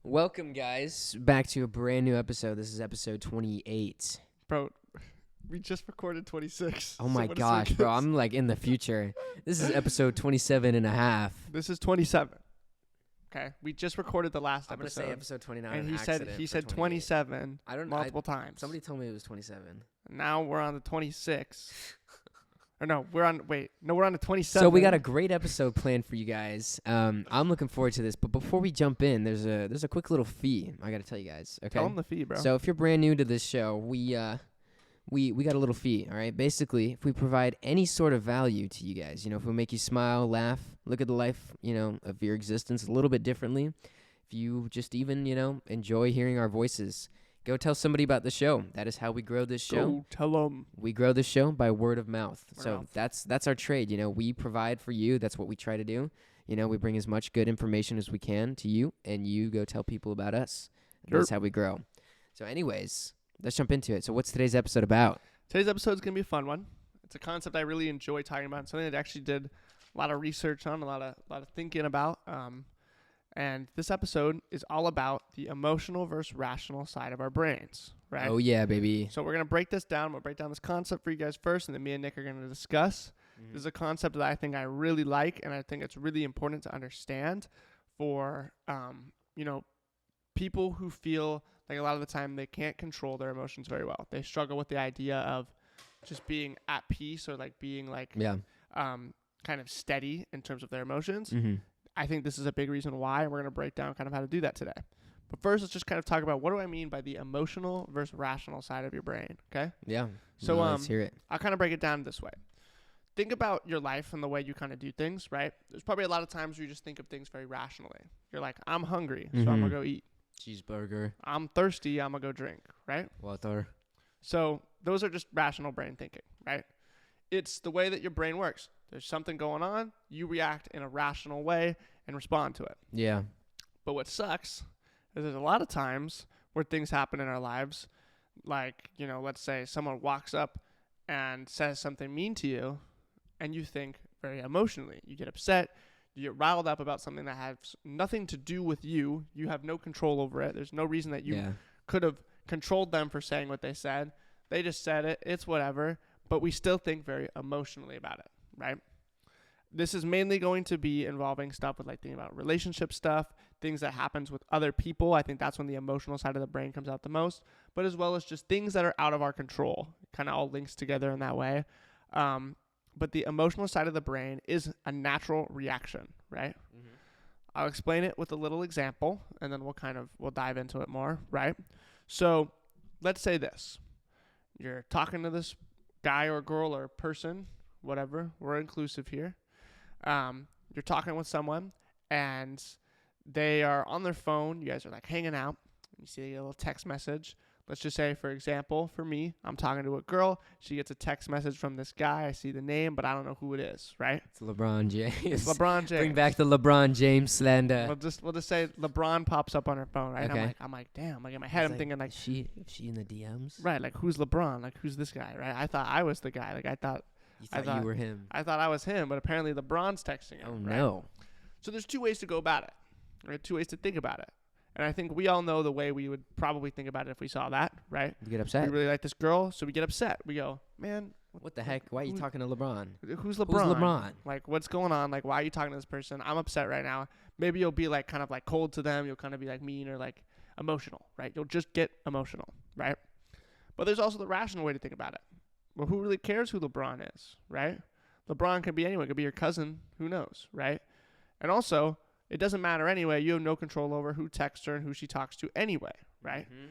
Welcome, guys, back to a brand new episode. This is episode 28. Bro, we just recorded 26. Oh my gosh, bro. I'm like in the future. This is episode 27 and a half. This is 27. Okay, we just recorded the last I'm going to episode. say episode 29. And he said 27 multiple times. Somebody told me it was 27. Now we're on the 26. Or no, we're on the 27. So we got a great episode planned for you guys. I'm looking forward to this. But before we jump in, there's a quick little fee I got to tell you guys. Okay. Tell them the fee, bro. So if you're brand new to this show, we got a little fee. All right. Basically, if we provide any sort of value to you guys, if we make you smile, laugh, look at the life, of your existence a little bit differently. If you just even, enjoy hearing our voices, go tell somebody about the show. That is how we grow this show. Go tell them. We grow this show by word of mouth. That's our trade. We provide for you. That's what we try to do. We bring as much good information as we can to you, and you go tell people about us. That's how we grow. So anyways, let's jump into it. So what's today's episode about? Today's episode is going to be a fun one. It's a concept I really enjoy talking about. Something that I actually did a lot of research on, a lot of thinking about. And this episode is all about the emotional versus rational side of our brains, right? Oh, yeah, baby. So we're going to break this down. We'll break down this concept for you guys first, and then me and Nick are going to discuss. Mm-hmm. This is a concept that I think I really like, and I think it's really important to understand for, people who feel like a lot of the time they can't control their emotions very well. They struggle with the idea of just being at peace or like being like kind of steady in terms of their emotions. Mm-hmm. I think this is a big reason why, and we're going to break down kind of how to do that today. But first, let's just kind of talk about what do I mean by the emotional versus rational side of your brain, okay? Yeah. So let's hear it. I'll kind of break it down this way. Think about your life and the way you kind of do things, right? There's probably a lot of times where you just think of things very rationally. You're like, I'm hungry, so I'm going to go eat. Cheeseburger. I'm thirsty, I'm going to go drink, right? Water. So those are just rational brain thinking, right? It's the way that your brain works. There's something going on, you react in a rational way and respond to it. Yeah. But what sucks is there's a lot of times where things happen in our lives, like, let's say someone walks up and says something mean to you, and you think very emotionally. You get upset, you get riled up about something that has nothing to do with you. You have no control over it. There's no reason that you could have controlled them for saying what they said. They just said it. It's whatever. But we still think very emotionally about it, right? This is mainly going to be involving stuff with like thinking about relationship stuff, things that happens with other people. I think that's when the emotional side of the brain comes out the most, but as well as just things that are out of our control. Kind of all links together in that way. But the emotional side of the brain is a natural reaction, right? Mm-hmm. I'll explain it with a little example, and then we'll dive into it more, right? So let's say this. You're talking to this guy or girl or person, whatever. We're inclusive here. You're talking with someone, and they are on their phone. You guys are like hanging out. You see a little text message. Let's just say, for example, for me, I'm talking to a girl. She gets a text message from this guy. I see the name, but I don't know who it is, right? It's LeBron James. It's LeBron James. Bring back the LeBron James slander. We'll just say LeBron pops up on her phone, right? Okay. I'm like, damn. Like in my head, I'm thinking like, is she in the DMs? Right? Like, who's LeBron? Like, who's this guy? Right? I thought I was the guy. Like, I thought you were him. I thought I was him, but apparently LeBron's texting him. Oh right? no. So there's two ways to go about it. Right? Two ways to think about it. And I think we all know the way we would probably think about it if we saw that, right? You get upset. We really like this girl, so we get upset. We go, man. What the heck? Why are you talking to LeBron? Who's LeBron? Who's LeBron? Like, what's going on? Like, why are you talking to this person? I'm upset right now. Maybe you'll be like kind of like cold to them. You'll kind of be like mean or like emotional, right? You'll just get emotional, right? But there's also the rational way to think about it. Well, who really cares who LeBron is, right? LeBron could be anyone. It could be your cousin. Who knows, right? And also, it doesn't matter anyway. You have no control over who texts her and who she talks to anyway, right? Mm-hmm.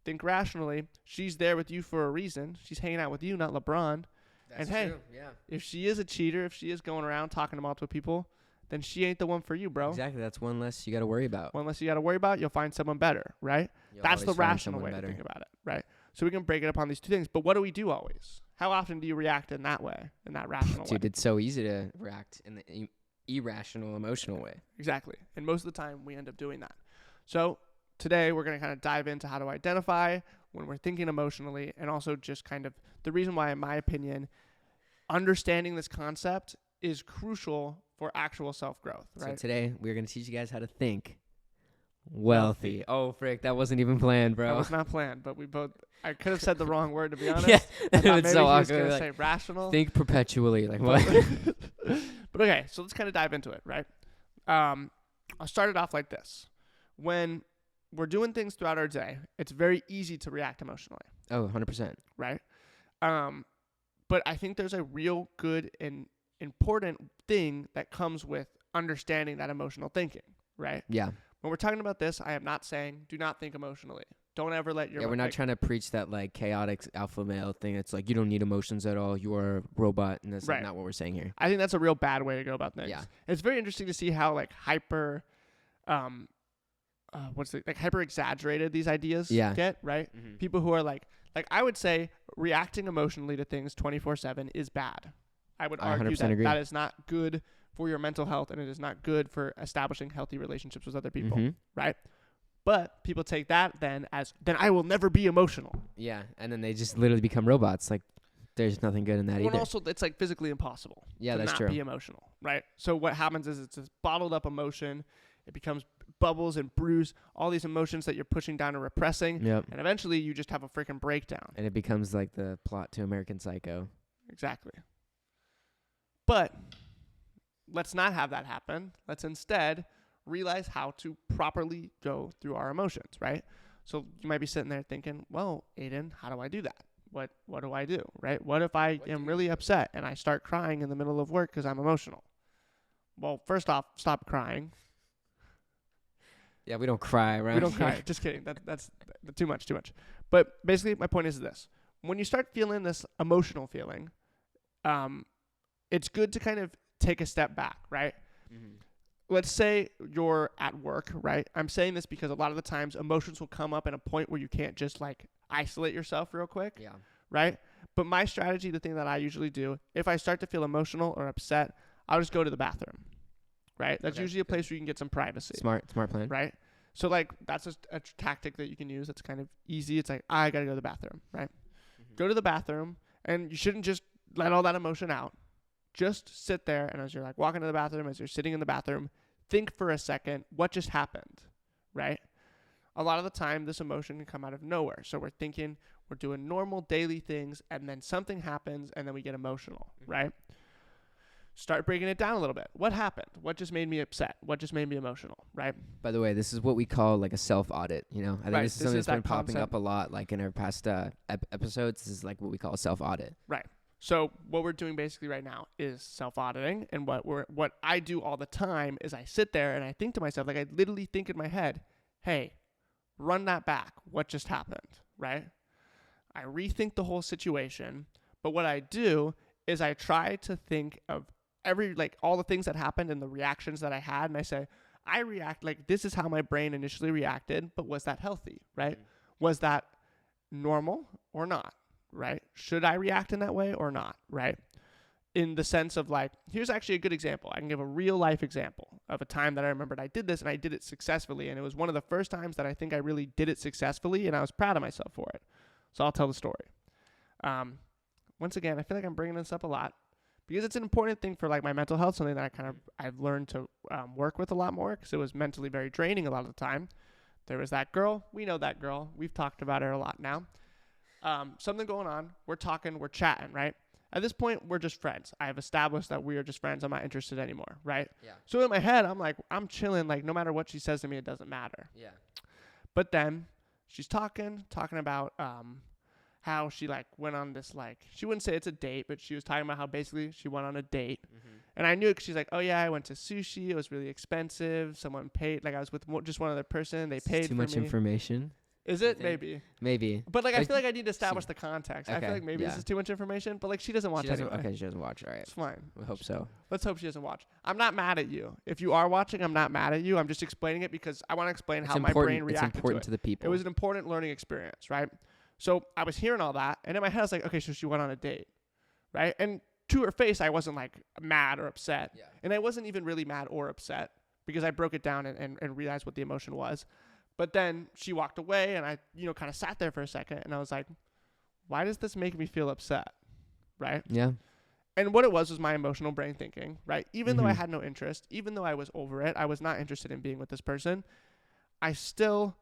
Think rationally. She's there with you for a reason. She's hanging out with you, not LeBron. That's and true. Yeah. If she is a cheater, if she is going around talking to multiple people, then she ain't the one for you, bro. Exactly. That's one less you got to worry about. One less you got to worry about. You'll find someone better, right? That's the rational way to think about it, right? So we can break it up on these two things. But what do we do always? How often do you react in that way, in that rational way? Dude, it's so easy to react in the irrational, emotional way. Exactly. And most of the time we end up doing that. So today we're going to kind of dive into how to identify when we're thinking emotionally, and also just kind of the reason why, in my opinion, understanding this concept is crucial for actual self-growth, right? So today we're going to teach you guys how to think wealthy. Oh, frick, that wasn't even planned, That bro. was not planned, but I could have said the wrong word, to be honest. Yeah, I thought it's maybe so he was awkward. gonna Like, say rational. think perpetually. Like, what? But okay, so let's kind of dive into it, right? I'll start it off like this. When we're doing things throughout our day, it's very easy to react emotionally, Oh, 100%. right? But I think there's a real good and important thing that comes with understanding that emotional thinking, right? Yeah. When we're talking about this, I am not saying do not think emotionally. Don't ever let your Yeah, we're not trying to preach that, like, chaotic alpha male thing. It's like, you don't need emotions at all. You are a robot, and that's like, Right. not what we're saying here. I think that's a real bad way to go about things. Yeah. It's very interesting to see how, like, hyper exaggerated these ideas Yeah. get, right? Mm-hmm. People who are like I would say reacting emotionally to things 24/7 is bad. I would I argue 100% that agree. that is not good for your mental health, and it is not good for establishing healthy relationships with other people, Mm-hmm. right? But people take that then as, then I will never be emotional. Yeah, and then they just literally become robots. Like, there's nothing good in that Well, either. also, it's like physically impossible Yeah, to that's not true. be emotional, right? So what happens is it's this bottled up emotion. It becomes bubbles and bruise, all these emotions that you're pushing down and repressing. Yep. And eventually you just have a freaking breakdown. And it becomes like the plot to American Psycho. Exactly. But let's not have that happen. Let's instead realize how to properly go through our emotions, right? So you might be sitting there thinking, well, Aiden, how do I do that? What do I do, right? What if I am really upset and I start crying in the middle of work because I'm emotional? Well, first off, stop crying. Yeah, we don't cry around We don't here. cry. Just kidding. That's too much. But basically, my point is this. When you start feeling this emotional feeling, it's good to kind of take a step back, right? Mm-hmm. Let's say you're at work, right? I'm saying this because a lot of the times emotions will come up at a point where you can't just like isolate yourself real quick, Yeah. right? But my strategy, the thing that I usually do, if I start to feel emotional or upset, I'll just go to the bathroom, right? That's Okay, usually a good. place where you can get some privacy. Smart plan. Right? So, like, that's a tactic that you can use that's kind of easy. It's like, I got to go to the bathroom, right? Mm-hmm. Go to the bathroom, and you shouldn't just let all that emotion out. Just sit there, and as you're, like, walking to the bathroom, as you're sitting in the bathroom, think for a second, what just happened, right? A lot of the time, this emotion can come out of nowhere. So we're thinking, we're doing normal daily things, and then something happens, and then we get emotional, right? Start breaking it down a little bit. What happened? What just made me upset? What just made me emotional, right? By the way, this is what we call like a self-audit, you know? I think Right, this is this something is that's been that popping concept. up a lot, like in our past episodes. This is like what we call a self-audit. So what we're doing basically right now is self-auditing, and what I do all the time is I sit there and I think to myself, like I literally think in my head, hey, run that back. What just happened, right? I rethink the whole situation, but what I do is I try to think of all the things that happened and the reactions that I had, and I say, I react like this is how my brain initially reacted, but was that healthy, right? Mm-hmm. Was that normal or not? Right? Should I react in that way or not? Right? In the sense of like, here's actually a good example. I can give a real life example of a time that I remembered I did this and I did it successfully. And it was one of the first times that I think I really did it successfully and I was proud of myself for it. So I'll tell the story. Once again, I feel like I'm bringing this up a lot because it's an important thing for like my mental health, something that I've learned to work with a lot more because it was mentally very draining a lot of the time. There was that girl. We know that girl. We've talked about her a lot now. Something going on. We're talking, we're chatting, right? At this point, we're just friends. I have established that we are just friends. I'm not interested anymore, right? Yeah. So in my head, I'm like, I'm chilling. Like, no matter what she says to me, it doesn't matter. Yeah. But then she's talking about how she like went on this like, she wouldn't say it's a date, but she was talking about how basically she went on a date. Mm-hmm. And I knew it 'cause she's like, oh yeah, I went to sushi. It was really expensive. Someone paid. Like I was with just one other person. They paid Too for much me. information. Is You it? think? Maybe. Maybe. But like I Like, feel like I need to establish the context. I Okay, feel like maybe yeah. this is too much information, but like she doesn't watch She doesn't, anyway. okay, she doesn't watch. All right. It's fine. We hope so. Let's hope she doesn't watch. I'm not mad at you. If you are watching, I'm not mad at you. I'm just explaining it because I want to explain It's how my brain important. It's reacted important to to the people. it. It was an important learning experience, right? So I was hearing all that, and in my head I was like, okay, so she went on a date, right? And to her face, I wasn't like mad or upset. Yeah. And I wasn't even really mad or upset because I broke it down and realized what the emotion was. But then she walked away and I, kind of sat there for a second and I was like, why does this make me feel upset? Right? Yeah. And what it was my emotional brain thinking, right? Even though I Mhm. had no interest, even though I was over it, I was not interested in being with this person. I still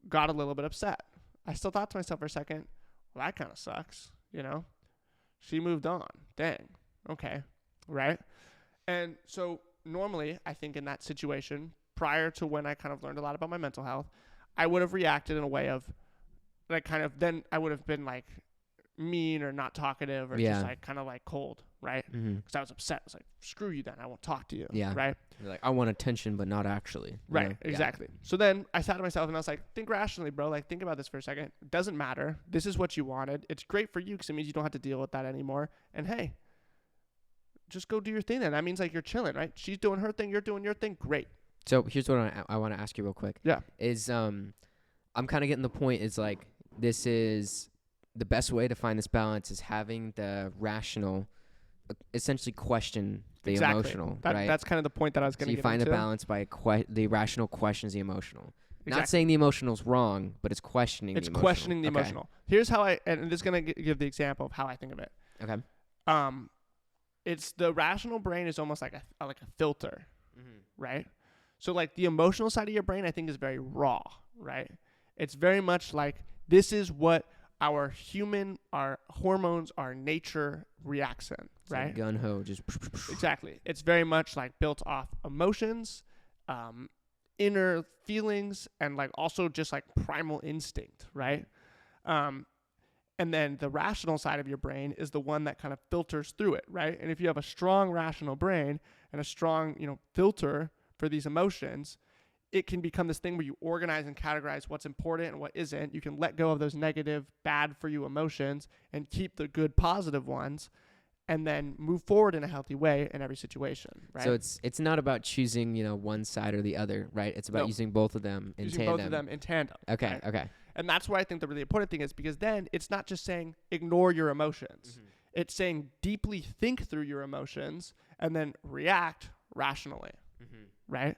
got a little bit upset. I still thought to myself for a second, well, that kind of sucks, you know? She moved on. Dang. Okay. Right? And so normally, I think in that situation, prior to when I kind of learned a lot about my mental health, I would have reacted in a way of like kind of then I would have been like mean or not talkative or just like kind of like cold, right? Because I was upset. I was like, screw you then. I won't talk to you. Yeah. Right? You're like, I want attention, but not actually. Right. know? Exactly. Yeah. So then I sat to myself and I was like, think rationally, bro. Like, think about this for a second. It doesn't matter. This is what you wanted. It's great for you because it means you don't have to deal with that anymore. And hey, just go do your thing then. That means like you're chilling, right? She's doing her thing. You're doing your thing. Great. So here's what I want to ask you real quick. Yeah. Is I'm kind of getting the point is like this is the best way to find this balance is having the rational essentially question the emotional, right? That's kind of the point that I was going to get into. So you find the balance by the rational questions the emotional. Exactly. Not saying the emotional's wrong, but it's questioning the emotional. It's questioning the emotional. Here's how and this is going to give the example of how I think of it. Okay. It's the rational brain is almost like a filter, right? So like the emotional side of your brain, I think is very raw, right? It's very much like this is what our hormones, our nature reacts in, right? Like gun ho, just exactly. It's very much like built off emotions, inner feelings, and like also just like primal instinct, right? And then the rational side of your brain is the one that kind of filters through it, right? And if you have a strong rational brain and a strong, filter for these emotions, it can become this thing where you organize and categorize what's important and what isn't. You can let go of those negative, bad for you emotions and keep the good, positive ones, and then move forward in a healthy way in every situation, right? So it's not about choosing, one side or the other, right? It's about using both of them in tandem. Both of them in tandem. Okay, right? okay. And that's where I think the really important thing is, because then it's not just saying ignore your emotions. It's saying deeply think through your emotions and then react rationally, right?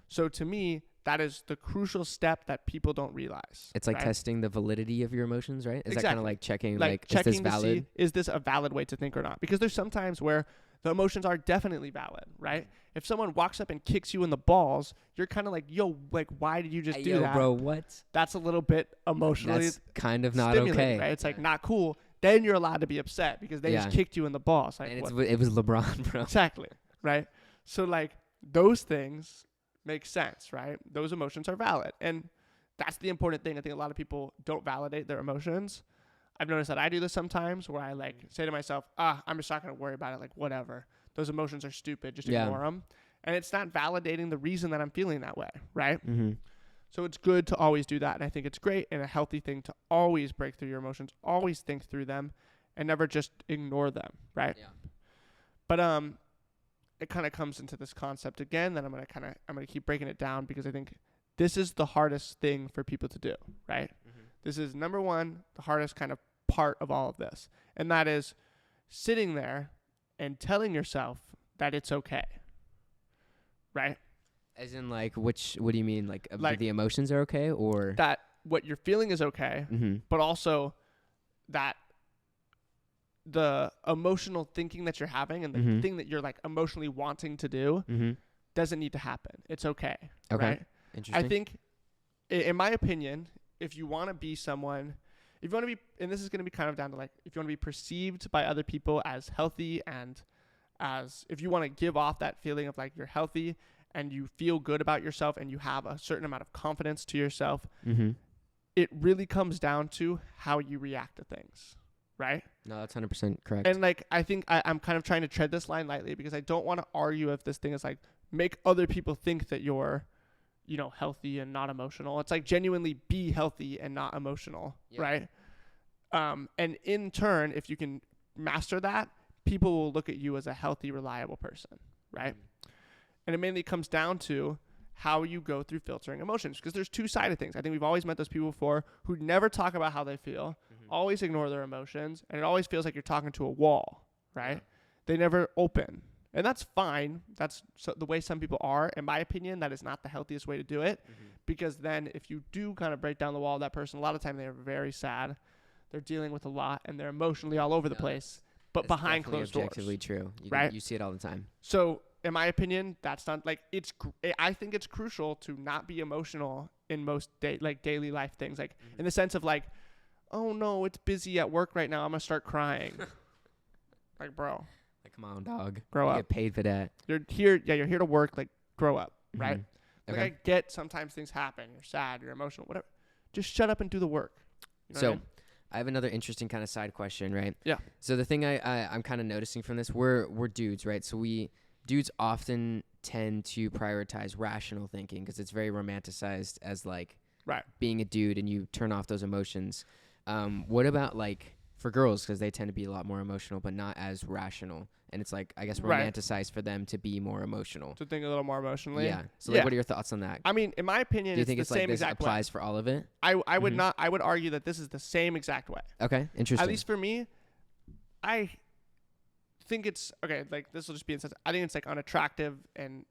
So to me, that is the crucial step that people don't realize. It's like testing the validity of your emotions, right? Is exactly. that kind of like checking, checking is this valid? To see, is this a valid way to think or not? Because there's some times where the emotions are definitely valid, right? If someone walks up and kicks you in the balls, you're kind of like, yo, like, why did you just do that? Bro, what? That's a little bit emotionally That's kind of not okay. Right? It's like not cool. Then you're allowed to be upset because they just kicked you in the balls. Like, and it was LeBron, bro. Exactly, right? So, like, those things make sense, right? Those emotions are valid. And that's the important thing. I think a lot of people don't validate their emotions. I've noticed that I do this sometimes where I say to myself, I'm just not going to worry about it. Like, whatever. Those emotions are stupid. Just ignore them. And it's not validating the reason that I'm feeling that way, right? So it's good to always do that. And I think it's great and a healthy thing to always break through your emotions, always think through them, and never just ignore them, right? Yeah. But it kind of comes into this concept again that I'm gonna keep breaking it down, because I think this is the hardest thing for people to do, right? This is number one, the hardest kind of part of all of this. And that is sitting there and telling yourself that it's okay. Right? As in what do you mean? Like the emotions are okay, or that what you're feeling is okay, but also that the emotional thinking that you're having and the thing that you're like emotionally wanting to do doesn't need to happen. It's okay. Okay. Right? Interesting. I think, in my opinion, if you want to be someone, if you want to be, and this is going to be kind of down to if you want to be perceived by other people as healthy, and if you want to give off that feeling of you're healthy and you feel good about yourself and you have a certain amount of confidence to yourself, it really comes down to how you react to things. Right? No, that's 100% correct. And I think I'm kind of trying to tread this line lightly, because I don't want to argue if this thing is make other people think that you're, healthy and not emotional. It's genuinely be healthy and not emotional. Yeah. Right? And in turn, if you can master that, people will look at you as a healthy, reliable person. Right? And it mainly comes down to how you go through filtering emotions, because there's two sides of things. I think we've always met those people before who never talk about how they feel, always ignore their emotions, and it always feels like you're talking to a wall, right? Yeah. They never open. And that's fine. That's the way some people are. In my opinion, that is not the healthiest way to do it, because then if you do kind of break down the wall of that person, a lot of time they're very sad. They're dealing with a lot, and they're emotionally all over the place, but behind closed doors. Objectively true. Right? You see it all the time. So in my opinion, that's not like I think it's crucial to not be emotional in most daily life things, like in the sense of like, oh no, it's busy at work right now, I'm gonna start crying. Like, bro, Like, come on, dog. grow You up. get paid for that. You're here to work. Like, grow up, right? Mhm. Like, Okay. I get sometimes things happen. You're sad, you're emotional, whatever. Just shut up and do the work. You know what I So mean? I have another interesting kind of side question, right? Yeah. So the thing I'm kind of noticing from this, we're dudes, right? So dudes often tend to prioritize rational thinking because it's very romanticized as like Right. being a dude, and you turn off those emotions. What about like for girls, because they tend to be a lot more emotional but not as rational, and it's like, I guess, Right. romanticized for them to be more emotional. To think a little more emotionally. Yeah. So like, Yeah. what are your thoughts on that? I mean, in my opinion, Do you it's think the it's like same this exact way. applies for all of it? I would Mhm. not. I would argue that this is the same exact way. Okay, interesting. At least for me, I think it's okay. Like, this will just be in sense. I think it's like unattractive and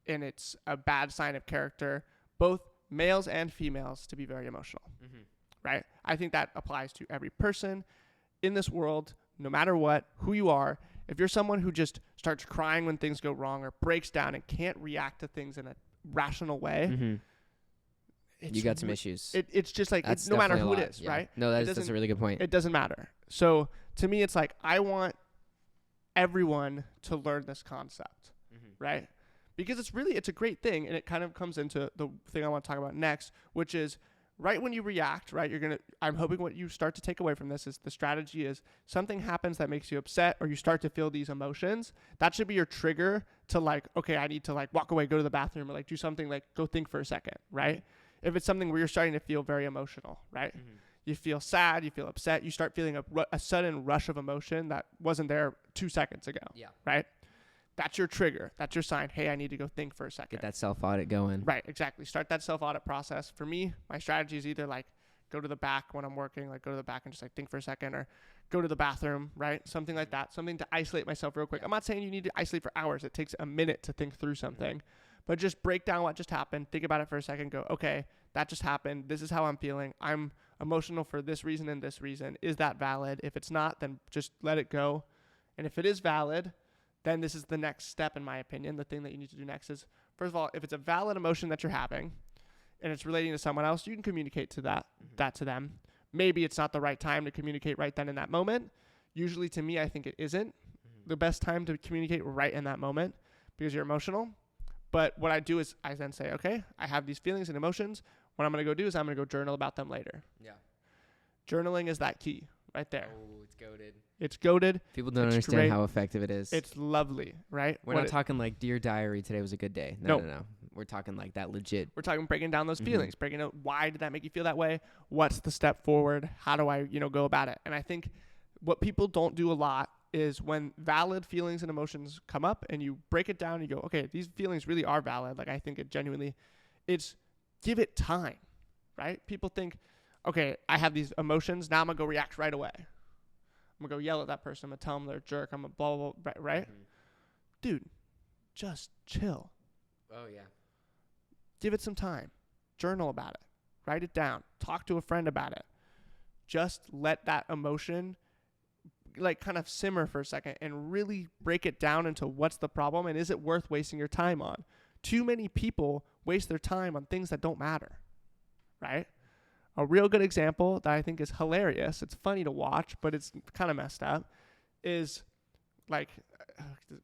it's a bad sign of character, both males and females, to be very emotional. Mhm. Right? I think that applies to every person in this world, no matter what, who you are. If you're someone who just starts crying when things go wrong or breaks down and can't react to things in a rational way, Mhm. it's You got some re- issues. It's just like That's no matter definitely who a it lot, is, yeah. right? No, It that's a doesn't- really good point. It doesn't matter. So to me, it's like I want everyone to learn this concept, Mhm. right? Because it's a great thing, and it kind of comes into the thing I want to talk about next, which is right when you react, right? I'm hoping what you start to take away from this is the strategy is something happens that makes you upset, or you start to feel these emotions. That should be your trigger to like, okay, I need to like walk away, go to the bathroom, or like do something, like go think for a second, right? If it's something where you're starting to feel very emotional, right? Mhm. You feel sad, you feel upset, you start feeling a sudden rush of emotion that wasn't there 2 seconds ago, Yeah. right? That's your trigger. That's your sign. Hey, I need to go think for a second. Get that self-audit going. Right, exactly. Start that self-audit process. For me, my strategy is either like go to the back when I'm working, like go to the back and just like think for a second, or go to the bathroom, right? Something like that. Something to isolate myself real quick. I'm not saying you need to isolate for hours. It takes a minute to think through something. But just break down what just happened. Think about it for a second. Go, okay, that just happened. This is how I'm feeling. I'm emotional for this reason and this reason. Is that valid? If it's not, then just let it go. And if it is valid, then this is the next step, in my opinion. The thing that you need to do next is, first of all, if it's a valid emotion that you're having and it's relating to someone else, you can communicate to that to them. Maybe it's not the right time to communicate right then in that moment. Usually, to me, I think it isn't the best time to communicate right in that moment because you're emotional. But what I do is I then say, okay, I have these feelings and emotions. What I'm going to go do is I'm going to go journal about them later. Yeah. Journaling is that key right there. Oh, it's goated. It's goated. People don't It's understand great. how effective it is. It's lovely, right? We're What not it- talking like Dear Diary, today was a good day. No. No. We're talking like that legit. We're talking breaking down those Mhm. feelings, breaking out why did that make you feel that way? What's the step forward? How do I, go about it? And I think what people don't do a lot is when valid feelings and emotions come up and you break it down and you go, okay, these feelings really are valid. Like I think it's give it time, right? People think, okay, I have these emotions. Now I'm going to go react right away. I'm going to go yell at that person. I'm going to tell them they're a jerk. I'm going to blah, blah, blah, right? Dude, just chill. Oh, yeah. Give it some time. Journal about it. Write it down. Talk to a friend about it. Just let that emotion like kind of simmer for a second and really break it down into what's the problem and is it worth wasting your time on. Too many people waste their time on things that don't matter, right? A real good example that I think is hilarious, it's funny to watch, but it's kind of messed up, is like,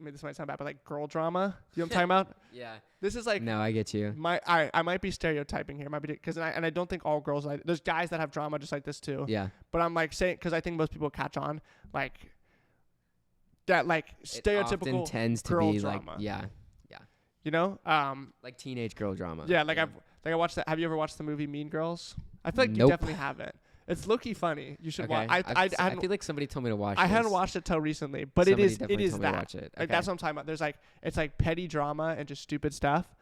this might sound bad, but like girl drama. You know what I'm talking about? Yeah. This is like, No, I get you. I might be stereotyping here, might be because I don't think all girls like. There's guys that have drama just like this too. Yeah. But I'm like saying because I think most people catch on like that like It stereotypical often tends to girl be drama. like, yeah, like teenage girl drama. yeah, like I watched that. Have you ever watched the movie Mean Girls? I feel like you Nope. definitely haven't. It's low-key funny. You should Okay. watch. I I feel like somebody told me to watch. I hadn't this. watched it till recently, but Somebody it is definitely told me to that. watch it. Like Okay. that's what I'm talking about. There's like it's like petty drama and just stupid stuff.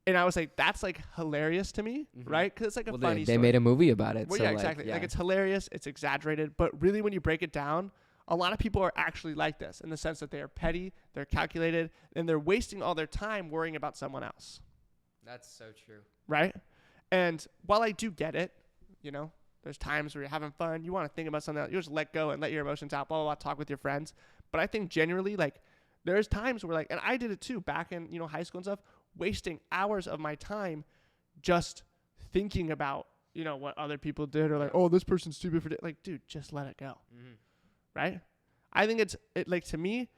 And I was like, that's like hilarious to me, Mhm. right? Because it's like a Well, funny they story. made a movie about it. Well, so yeah, like, exactly. Yeah. Like it's hilarious, it's exaggerated, but really when you break it down, a lot of people are actually like this in the sense that they are petty, they're calculated, and they're wasting all their time worrying about someone else, That's so true. right? And while I do get it, there's times where you're having fun, you want to think about something else, you just let go and let your emotions out, blah, blah, blah, talk with your friends. But I think generally, like, There's times where like, and I did it too back in, high school and stuff, wasting hours of my time just thinking about, what other people did, or like, oh, this person's stupid for like, dude, just let it go. Mm-hmm. Right? I think it's like, to me,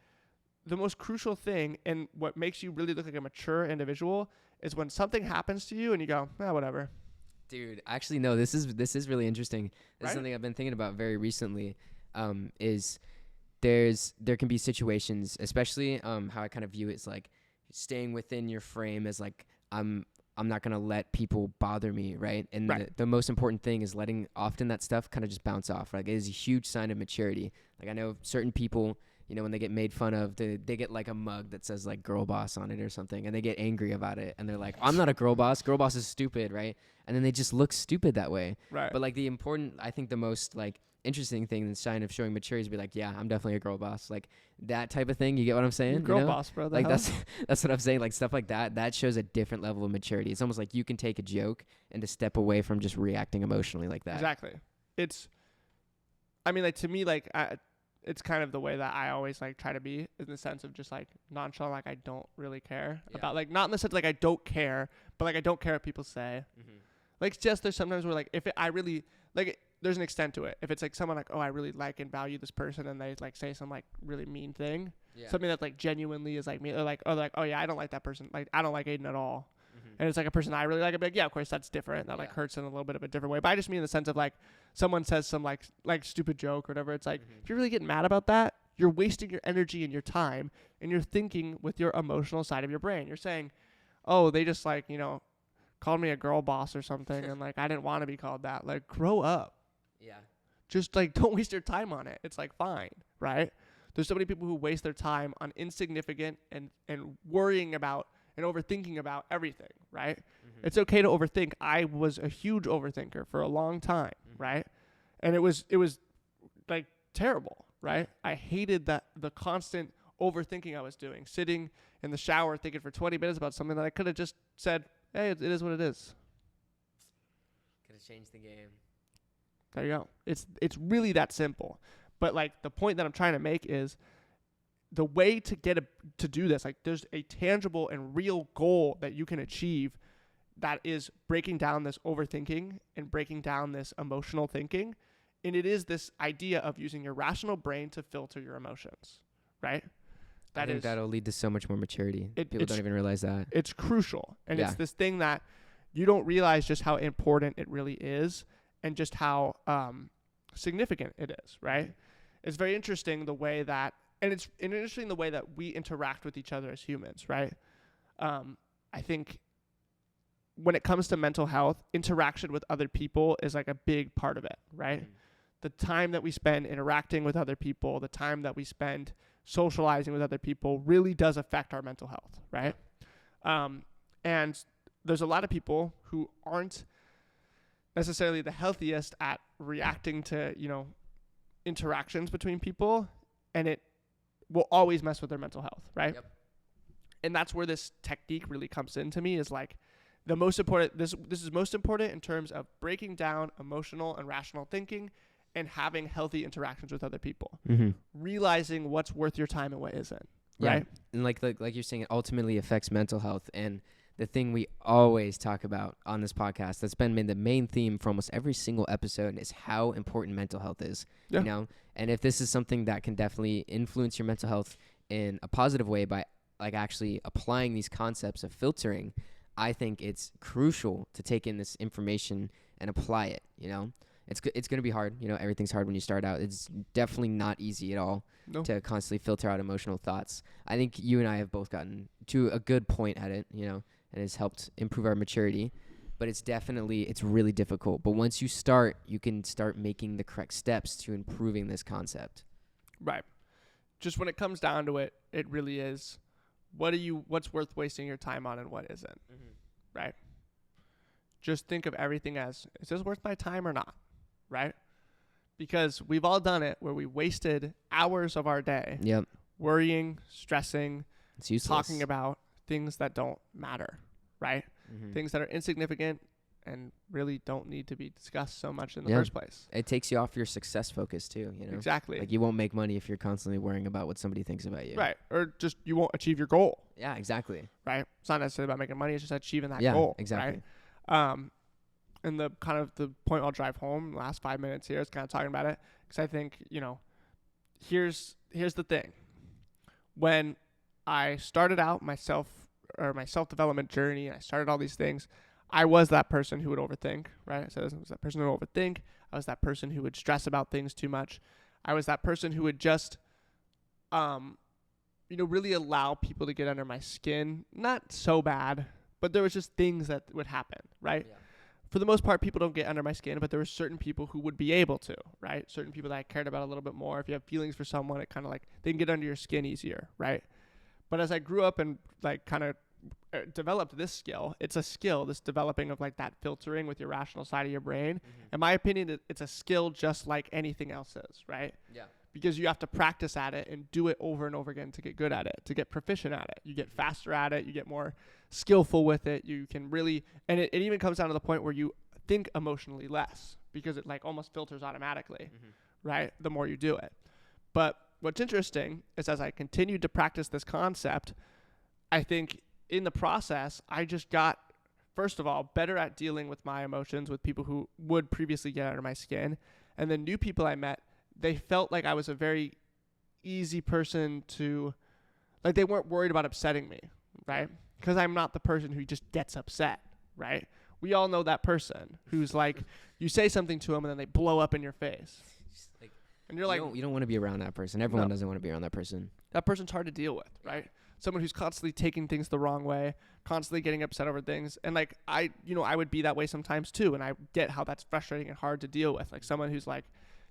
the most crucial thing and what makes you really look like a mature individual is when something happens to you and you go, whatever. Dude, actually, no, this is really interesting. This Right? is something I've been thinking about very recently. Is there can be situations, especially how I kind of view it is like staying within your frame as like I'm not gonna let people bother me, right? And Right. the most important thing is letting often that stuff kind of just bounce off. Like it is a huge sign of maturity. Like I know certain people, when they get made fun of, they get like a mug that says like girl boss on it or something, and they get angry about it, and they're like, I'm not a girl boss. Girl boss is stupid, right? And then they just look stupid that way. Right. But like I think the most like interesting thing, the sign of showing maturity is be like, yeah, I'm definitely a girl boss. Like that type of thing. You get what I'm saying? Girl boss, bro. Like that's what I'm saying. Like stuff like that shows a different level of maturity. It's almost like you can take a joke and to step away from just reacting emotionally like that. Exactly. Like to me, like it's kind of the way that I always like try to be, in the sense of just like nonchalant, like I don't really care about, like, not in the sense like I don't care, but like I don't care what people say. Mm-hmm. Like just there's sometimes where like I really like there's an extent to it. If it's like someone like, oh, I really like and value this person, and they like say some like really mean thing, something that like genuinely is like me, or like, oh yeah, I don't like that person. Like I don't like Aiden at all. Mm-hmm. And it's like a person I really like, I'd be like, yeah, of course that's different. That like hurts in a little bit of a different way. But I just mean in the sense of like someone says some like stupid joke or whatever. It's like, if you're really getting mad about that, you're wasting your energy and your time, and you're thinking with your emotional side of your brain. You're saying, oh, they just like, called me a girl boss or something, and like I didn't want to be called that. Like, grow up. Yeah. Just like don't waste your time on it. It's like fine, right? There's so many people who waste their time on insignificant and worrying about and overthinking about everything, right? Mm-hmm. It's okay to overthink. I was a huge overthinker for a long time, right? And it was like terrible, right? I hated the constant overthinking I was doing, sitting in the shower thinking for 20 minutes about something that I could have just said, hey, it is what it is. Could have changed the game. There you go. It's really that simple. But like the point that I'm trying to make is the way to to do this, like there's a tangible and real goal that you can achieve that is breaking down this overthinking and breaking down this emotional thinking. And it is this idea of using your rational brain to filter your emotions, right? I think that'll lead to so much more maturity. People don't even realize that. It's crucial. And it's this thing that you don't realize just how important it really is, and just how significant it is, right? It's very interesting the way that, and it's interesting the way that we interact with each other as humans, right? I think when it comes to mental health, interaction with other people is like a big part of it, right? Mm. The time that we spend interacting with other people, the time that we spend socializing with other people really does affect our mental health, right? And there's a lot of people who aren't necessarily the healthiest at reacting to, interactions between people, and it will always mess with their mental health, right? Yep. And that's where this technique really comes in to me, is like the most important, this is most important in terms of breaking down emotional and rational thinking and having healthy interactions with other people. Mm-hmm. Realizing what's worth your time and what isn't, Yeah. right? And like you're saying, it ultimately affects mental health. And the thing we always talk about on this podcast, that's been the main theme for almost every single episode, is how important mental health is. Yeah. And if this is something that can definitely influence your mental health in a positive way by like actually applying these concepts of filtering, I think it's crucial to take in this information and apply it. It's going to be hard. Everything's hard when you start out. It's definitely not easy at all to constantly filter out emotional thoughts. I think you and I have both gotten to a good point at it, and it's helped improve our maturity. But it's really difficult. But once you start, you can start making the correct steps to improving this concept. Right. Just when it comes down to it, it really is, what's worth wasting your time on and what isn't, right? Just think of everything as, is this worth my time or not, right? Because we've all done it where we wasted hours of our day worrying, stressing, It's useless. talking about things that don't matter, right? Mm-hmm. Things that are insignificant and really don't need to be discussed so much in the Yeah. first place. It takes you off your success focus too, you know? Exactly. Like you won't make money if you're constantly worrying about what somebody thinks about you. Right. Or just you won't achieve your goal. Yeah, exactly. Right. It's not necessarily about making money. It's just achieving that Yeah, goal. exactly. Right? And the kind of the point I'll drive home last 5 minutes here is kind of talking about it. Because I think, here's the thing. When I started out my self-development journey, and I started all these things, I was that person who would overthink, right? So I was that person who would overthink. I was that person who would stress about things too much. I was that person who would just, really allow people to get under my skin. Not so bad, but there was just things that would happen, right? Yeah. For the most part, people don't get under my skin, but there were certain people who would be able to, right? Certain people that I cared about a little bit more. If you have feelings for someone, it kind of like, they can get under your skin easier, right? But as I grew up and like kind of developed this skill, it's a skill, this developing of like that filtering with your rational side of your brain. In my opinion, it's a skill just like anything else is, right? Yeah. Because you have to practice at it and do it over and over again to get good at it, to get proficient at it. You get faster at it. You get more skillful with it. You can really, and it even comes down to the point where you think emotionally less because it like almost filters automatically, right? The more you do it. But what's interesting is as I continued to practice this concept, I think in the process, I just got, first of all, better at dealing with my emotions with people who would previously get under my skin. And then new people I met, they felt like I was a very easy person to, like they weren't worried about upsetting me, right? Because I'm not the person who just gets upset, right? We all know that person who's like, you say something to them and then they blow up in your face. Like, And you're like, you don't want to be around that person. Everyone No. doesn't want to be around that person. that person's hard to deal with, right? Someone who's constantly taking things the wrong way, constantly getting upset over things. And like, I would be that way sometimes too. And I get how that's frustrating and hard to deal with. Like someone who's like,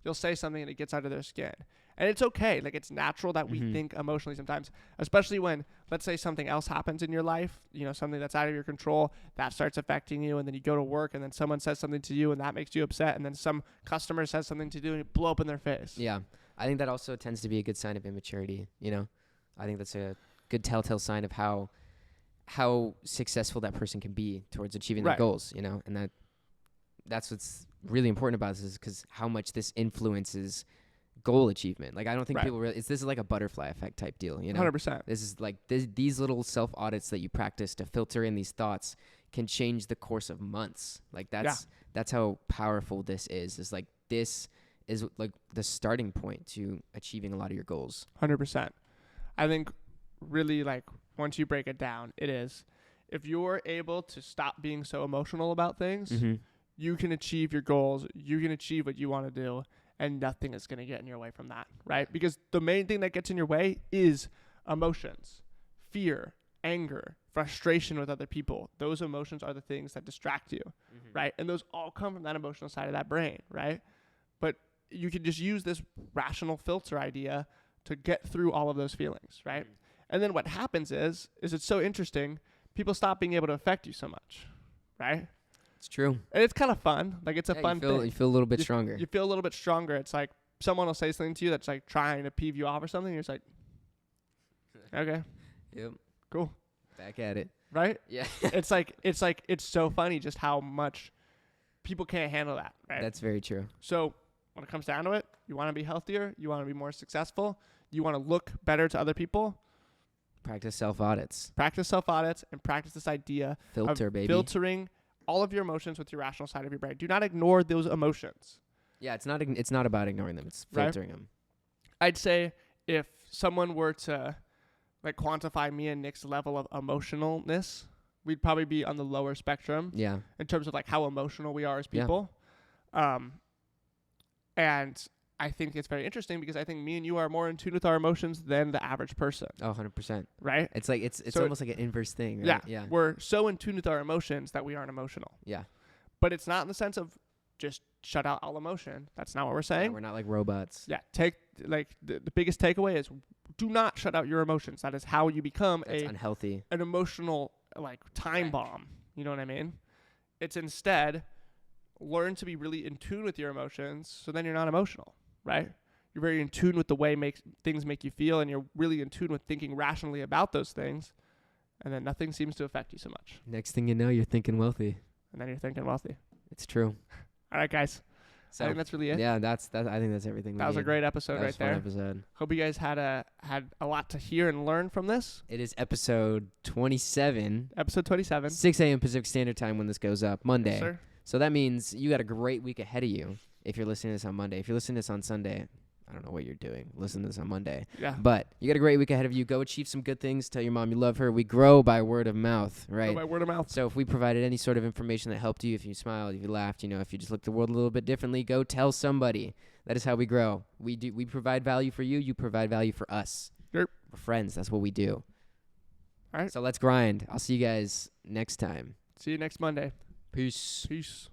you'll say something and it gets under their skin. And it's okay. Like it's natural that we think emotionally sometimes, especially when, let's say something else happens in your life, something that's out of your control, that starts affecting you. And then you go to work and then someone says something to you and that makes you upset. And then some customer says something to you and you blow up in their face. Yeah. I think that also tends to be a good sign of immaturity, I think that's a good telltale sign of how successful that person can be towards achieving their Right. goals, and that's what's really important about this is because how much this influences goal achievement. Like I don't think Right. people really, this is like a butterfly effect type deal, 100%. This is like these little self audits that you practice to filter in these thoughts can change the course of months. Like that's how powerful this is. It's like this is like the starting point to achieving a lot of your goals. 100%. I think really like once you break it down, it is if you're able to stop being so emotional about things, you can achieve your goals, you can achieve what you want to do, and nothing is going to get in your way from that, right? Because the main thing that gets in your way is emotions, fear, anger, frustration with other people. Those emotions are the things that distract you, right? And those all come from that emotional side of that brain, right? But you can just use this rational filter idea to get through all of those feelings, right? And then what happens is it's so interesting, people stop being able to affect you so much, right? It's true. And it's kind of fun. Like it's a fun you thing. feel a little bit stronger. You feel a little bit stronger. It's like someone will say something to you that's like trying to peeve you off or something. And you're just like, okay, Yep. cool. Back at it. Right? Yeah. it's so funny just how much people can't handle that, right? That's very true. So when it comes down to it, you want to be healthier, you want to be more successful, you want to look better to other people, Practice self audits. practice self-audits and practice this idea Filter, of baby. filtering all of your emotions with your rational side of your brain. Do not ignore those emotions. Yeah, it's not about ignoring them. It's Right. filtering them. I'd say if someone were to like quantify me and Nick's level of emotionalness, we'd probably be on the lower spectrum Yeah. in terms of like how emotional we are as Yeah. people. And I think it's very interesting because I think me and you are more in tune with our emotions than the average person, Oh, 100%. right? It's like it's So almost like an inverse thing, right? Yeah. Yeah. We're so in tune with our emotions that we aren't emotional. Yeah. But it's not in the sense of just shut out all emotion. That's not what we're Yeah, saying. we're not like robots. Yeah. Take like the biggest takeaway is do not shut out your emotions. That is how you become That's unhealthy. an emotional like time bomb. You know what I mean? It's instead learn to be really in tune with your emotions so then you're not emotional, right? You're very in tune with the way things make you feel and you're really in tune with thinking rationally about those things and then nothing seems to affect you so much. Next thing you know, you're thinking wealthy. and then you're thinking wealthy. It's true. All right, guys. So I think that's really it. yeah, that's that. I think that's everything. That was a great episode That was right a fun there. episode. Hope you guys had a lot to hear and learn from this. It is episode 27, Episode 27. 6 a.m. Pacific Standard Time when this goes up, Monday. Yes, sir. So that means you got a great week ahead of you if you're listening to this on Monday. If you're listening to this on Sunday, I don't know what you're doing. Listen to this on Monday. Yeah. But you got a great week ahead of you. Go achieve some good things. Tell your mom you love her. We grow by word of mouth, right? By word of mouth. So if we provided any sort of information that helped you, if you smiled, if you laughed, if you just looked at the world a little bit differently, go tell somebody. That is how we grow. We provide value for you. You provide value for us. Yep. We're friends. That's what we do. All right. So let's grind. I'll see you guys next time. See you next Monday. Peace. Peace.